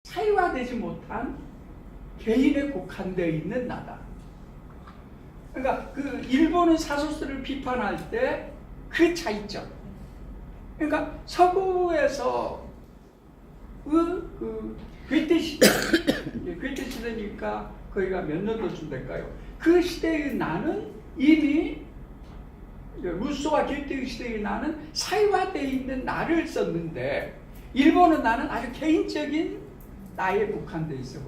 사회화되지 못한 개인에 국한되어 있는 나다. 그러니까 그 일본은 사소스를 비판할 때 그 차이점. 그러니까 서구에서 그 괴테 시대, 괴테 시대니까 거기가 몇 년도쯤 될까요? 그 시대의 나는 이미 루소와 괴테의 시대의 나는 사회화되어 있는 나를 썼는데 일본은 나는 아주 개인적인 나에 국한되어 있어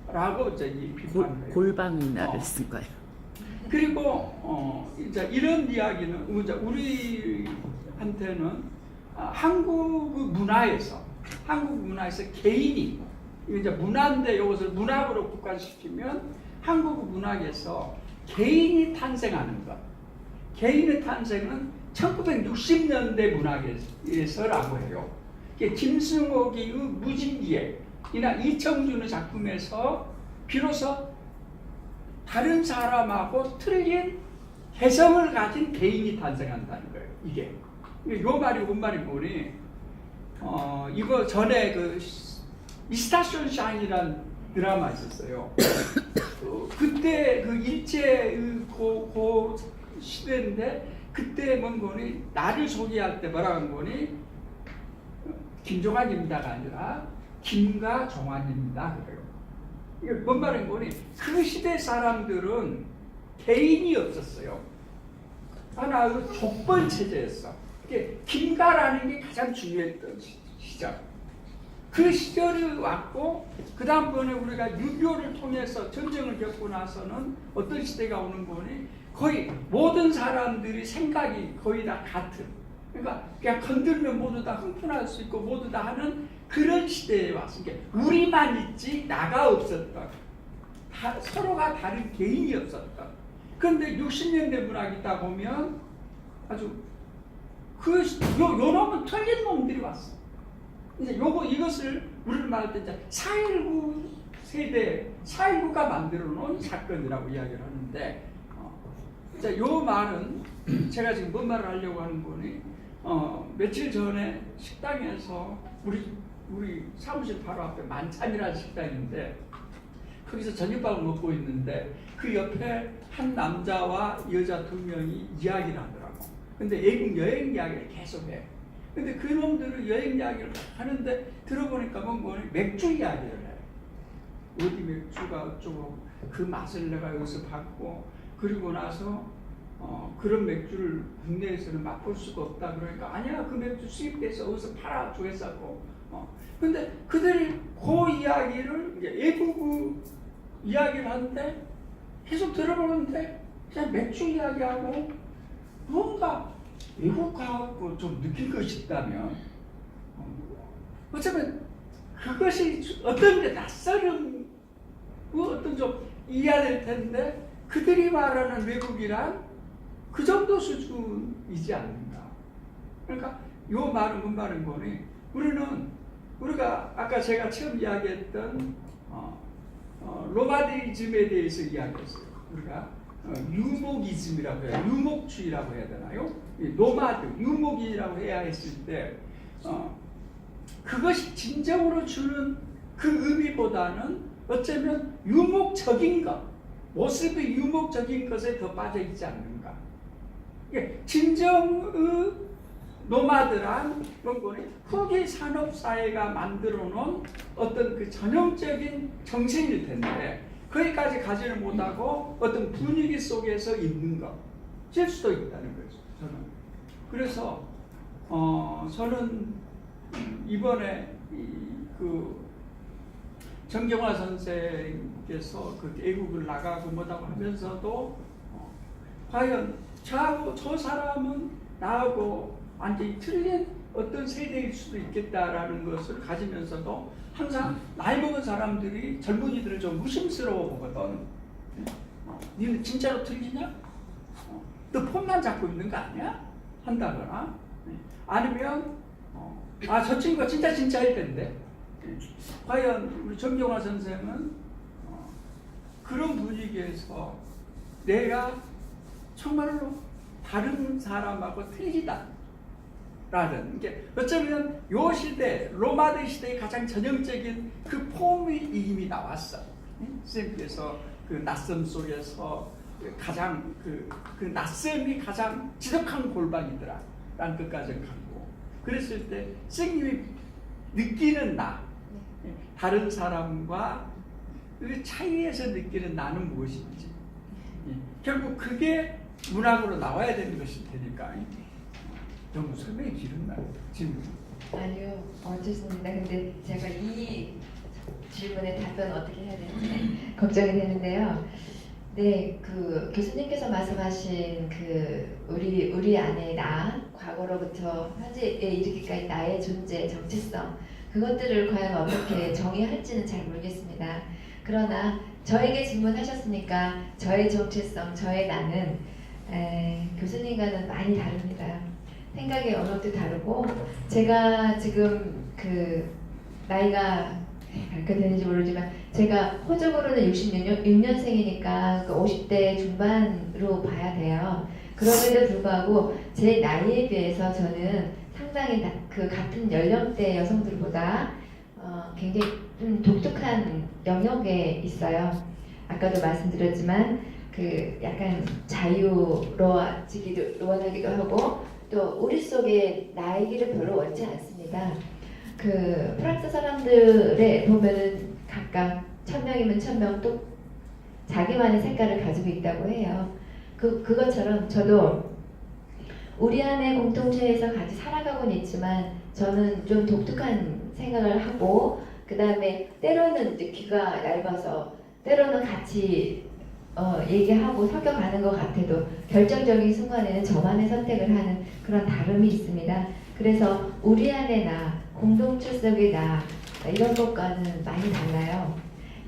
버렸다라고 이제 이 비판을 골방의 나를 쓴 거예요. 그리고 이제 이런 이야기는 이제 우리한테는 한국 문화에서 개인이 이제 문화인데 이것을 문학으로 국한시키면 한국 문학에서 개인이 탄생하는 것. 개인의 탄생은 1960년대 문학에서라고 해요. 김승옥의 무진기획이나 이청준의 작품에서 비로소 다른 사람하고 틀린 개성을 가진 개인이 탄생한다는 거예요. 이게 요 말이 뭔 말이 뭐니? 이거 전에 그 미스타션 샤인이라는 드라마 있었어요. 그때 그 일제 그 시대인데 그때 뭔 거니? 나를 소개할 때 뭐라 한 거니? 김종환입니다가 아니라 김가 종환입니다 그래요. 이게 뭔 말인 거니? 그 시대 사람들은 개인이 없었어요. 하나 족벌 체제였어. 김가라는 게 가장 중요했던 시절. 그 시절이 왔고 그 다음번에 우리가 6.25를 통해서 전쟁을 겪고 나서는 어떤 시대가 오는 거니? 거의 모든 사람들이 생각이 거의 다 같은. 그러니까 그냥 건들면 모두 다 흥분할 수 있고 모두 다 하는 그런 시대에 왔으니까 우리만 있지 나가 없었던 서로가 다른 개인이 없었던. 그런데 60년대 문학 있다 보면 아주 요 놈은 틀린 놈들이 왔어. 이제 이것을 우리를 말할 때 이제 4.19 세대 4.19가 만들어 놓은 사건이라고 이야기를 하는데 이제 요 말은 제가 지금 뭔 말을 하려고 하는 거니? 며칠 전에 식당에서 우리 사무실 바로 앞에 만찬이라는 식당인데 거기서 저녁밥을 먹고 있는데 그 옆에 한 남자와 여자 2명이 이야기를 하더라고. 근데 외국 여행 이야기를 계속 해. 근데 그놈들은 여행 이야기를 하는데 들어보니까 뭔가 맥주 이야기를 해. 어디 맥주가 어쩌고 그 맛을 내가 여기서 봤고 그리고 나서 그런 맥주를 국내에서는 맛볼 수가 없다 그러니까 아니야 그 맥주 수입돼서 어디서 팔아 주겠다고. 근데 그들이 그 이야기를 이제 외국 이야기를 하는데 계속 들어보는데 그냥 맥주 이야기하고 뭔가 외국 가고 좀 느낄 것이 있다면 어쩌면 그것이 어떤 게 낯설은 어떤 좀 이해될 텐데 그들이 말하는 외국이란 그 정도 수준이지 않는가. 그러니까 요 말은 뭔 말인 거니? 우리가 아까 제가 처음 이야기했던 노마디즘에 대해서 이야기했어요. 우리가 유목이즘이라고 해요. 유목주의라고 해야 되나요? 노마드, 유목이라고 해야 했을 때 그것이 진정으로 주는 그 의미보다는 어쩌면 유목적인 것, 모습이 유목적인 것에 더 빠져 있지 않는가. 진정의 노마드란 뭔가는 후기 산업사회가 만들어 놓은 어떤 그 전형적인 정신일 텐데 거기까지 가지를 못하고 어떤 분위기 속에서 있는 것일 수도 있다는 거죠. 저는. 그래서 저는 이번에 그 정경화 선생께서 그 애국을 나가고 뭐다고 하면서도 과연 저 사람은 나하고 완전히 틀린 어떤 세대일 수도 있겠다라는 것을 가지면서도 항상 나이 먹은 사람들이 젊은이들을 좀 무심스러워 보거든. 니는 진짜로 틀리냐? 너 폰만 잡고 있는 거 아니야? 한다거나 아니면 저 친구가 진짜일 텐데 과연 우리 정경화 선생은 그런 분위기에서 내가 정말로 다른 사람하고 틀리다 라는 게 어쩌면 요 시대 로마대 시대의 가장 전형적인 그 폼이 이미 나왔어. 선생님께서 그 낯섦 속에서 가장 그 낯섦이 가장 지독한 골방이더라 라는 것까지 갖고 그랬을 때 선생님이 느끼는 나 다른 사람과 그 차이에서 느끼는 나는 무엇인지 결국 그게 문학으로 나와야 되는 것일 테니까 너무 설명이 길었나요? 질문. 아니요, 좋습니다. 근데 제가 이 질문에 답변 어떻게 해야 되는지 걱정이 되는데요. 네, 그 교수님께서 말씀하신 그 우리 안에 나, 과거로부터 현재에 이르기까지 나의 존재, 정체성 그것들을 과연 어떻게 정의할지는 잘 모르겠습니다. 그러나 저에게 질문하셨으니까 저의 정체성, 저의 나는 교수님과는 많이 다릅니다. 생각의 언어도 다르고 제가 지금 그 나이가 그렇게 되는지 모르지만 제가 호적으로는 66년생이니까 그 50대 중반으로 봐야 돼요. 그럼에도 불구하고 제 나이에 비해서 저는 상당히 그 같은 연령대 여성들보다 굉장히 독특한 영역에 있어요. 아까도 말씀드렸지만 그 약간 자유로워지기도 원하기도 하고 또 우리 속에 나이기를 별로 원치 않습니다. 그 프랑스 사람들의 보면은 각각 1000명이면 1000명 또 자기만의 색깔을 가지고 있다고 해요. 그것처럼 저도 우리 안에 공동체에서 같이 살아가고는 있지만 저는 좀 독특한 생각을 하고 그 다음에 때로는 이제 귀가 얇아서 때로는 같이 얘기하고 섞여가는 것 같아도 결정적인 순간에는 저만의 선택을 하는 그런 다름이 있습니다. 그래서 우리 안에 나, 공동체 속의 나 이런 것과는 많이 달라요.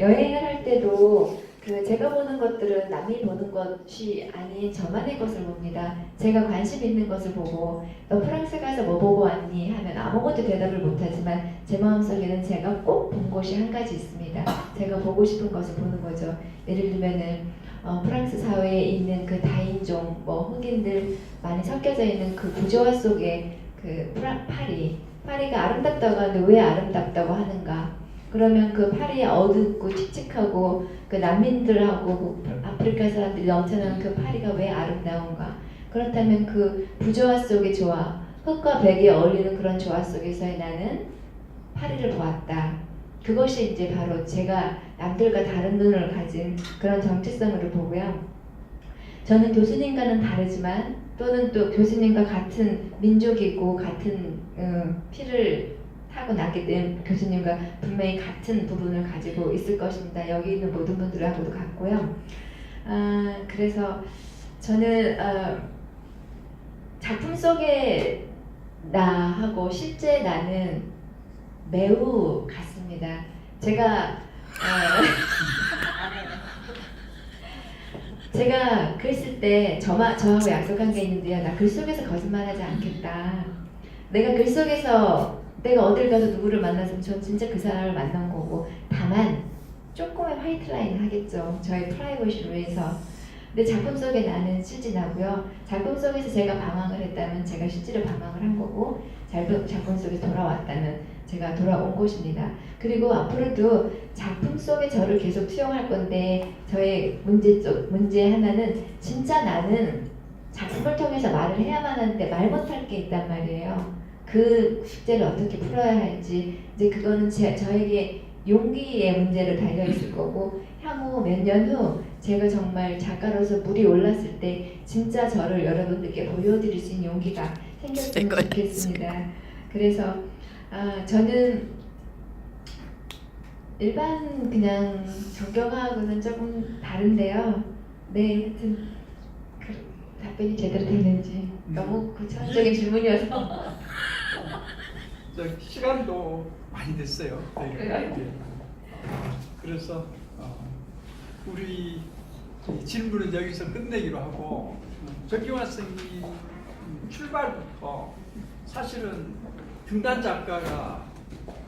여행을 할 때도 그 제가 보는 것들은 남이 보는 것이 아닌 저만의 것을 봅니다. 제가 관심 있는 것을 보고 너 프랑스 가서 뭐 보고 왔니? 하면 아무것도 대답을 못하지만 제 마음속에는 제가 꼭 본 곳이 한 가지 있습니다. 제가 보고 싶은 것을 보는 거죠. 예를 들면은 프랑스 사회에 있는 그 다인종, 뭐 흑인들 많이 섞여져 있는 그 구조화 속에 그 파리가 아름답다고 하는데 왜 아름답다고 하는가? 그러면 그 파리에 어둡고 칙칙하고 그 난민들하고 그 아프리카 사람들이 넘쳐나는 그 파리가 왜 아름다운가? 그렇다면 그 부조화 속의 조화, 흑과 백이 어울리는 그런 조화 속에서의 나는 파리를 보았다. 그것이 이제 바로 제가 남들과 다른 눈을 가진 그런 정체성으로 보고요. 저는 교수님과는 다르지만 또는 또 교수님과 같은 민족이고 같은 피를 타고 났기 때문에 교수님과 분명히 같은 부분을 가지고 있을 것입니다. 여기 있는 모든 분들하고도 같고요. 그래서 저는 작품 속의 나하고 실제 나는 매우 같습니다. 제가 글 쓸 때 저하고 약속한 게 있는데요. 나 글 속에서 거짓말하지 않겠다. 내가 글 속에서 내가 어딜 가서 누구를 만나서 전 진짜 그 사람을 만난 거고 다만 조금의 화이트 라인을 하겠죠. 저의 프라이버시를 위해서. 근데 작품 속에 나는 실제 나고요. 작품 속에서 제가 방황을 했다면 제가 실제로 방황을 한 거고 작품 속에 돌아왔다면 제가 돌아온 곳입니다. 그리고 앞으로도 작품 속에 저를 계속 투영할 건데 저의 문제 하나는 진짜 나는 작품을 통해서 말을 해야만 하는데 말 못할 게 있단 말이에요. 그 숙제를 어떻게 풀어야 할지 이제 그거는 저에게 용기의 문제로 달려 있을 거고 향후 몇 년 후 제가 정말 작가로서 물이 올랐을 때 진짜 저를 여러분들께 보여드릴 수 있는 용기가 생겼으면 좋겠습니다. 그래서 저는 일반 그냥 존경하고는 조금 다른데요. 네, 하여튼 답변이 제대로 됐는지 너무 구체적인 질문이어서 시간도 많이 됐어요. 네. 그래서 우리 질문은 여기서 끝내기로 하고 정기환 선생님 출발부터 사실은 등단 작가가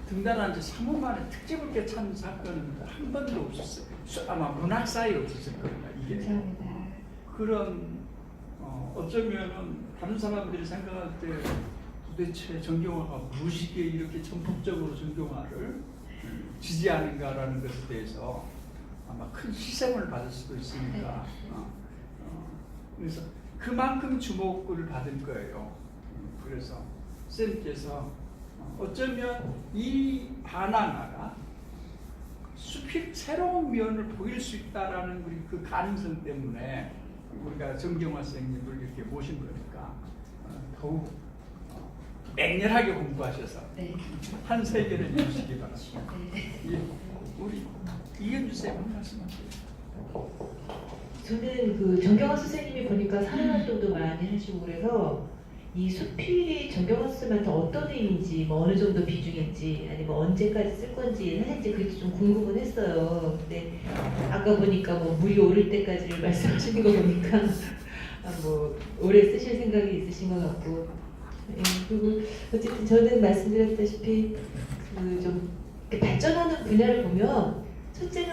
등단한 지 3년 만에 특집을 개최한 사건은 한 번도 없었어요. 아마 문학사에 없었을 겁니다. 이게. 감사합니다. 그런 어쩌면은 다른 사람들이 생각할 때 도대체 정경화가 무엇이기에 이렇게 전폭적으로 정경화를 지지하는가라는 것에 대해서 아마 큰 희생을 받을 수도 있으니까 그래서 그만큼 주목을 받을 거예요. 그래서 쌤께서 어쩌면 이 바나나가 숲이 새로운 면을 보일 수 있다라는 그 가능성 때문에 우리가 정경화 선생님을 이렇게 모신 거니까 더욱 맹렬하게 공부하셔서 네. 한 세계를 이루시기 바랍니다. 네. 예, 우리 이현주 쌤 한 말씀하세요. 저는 그 정경화 선생님이 보니까 사회활동도 많이 하시고 그래서 이 수필이 정경화 선생님한테 어떤 의미인지 뭐 어느 정도 비중인지 아니면 언제까지 쓸 건지 사실 이제 그게 좀 궁금은 했어요. 근데 아까 보니까 뭐 물이 오를 때까지를 말씀하시는 거 보니까 뭐 오래 쓰실 생각이 있으신 것 같고 예, 그리고 어쨌든 저는 말씀드렸다시피 그 좀 발전하는 분야를 보면 첫째는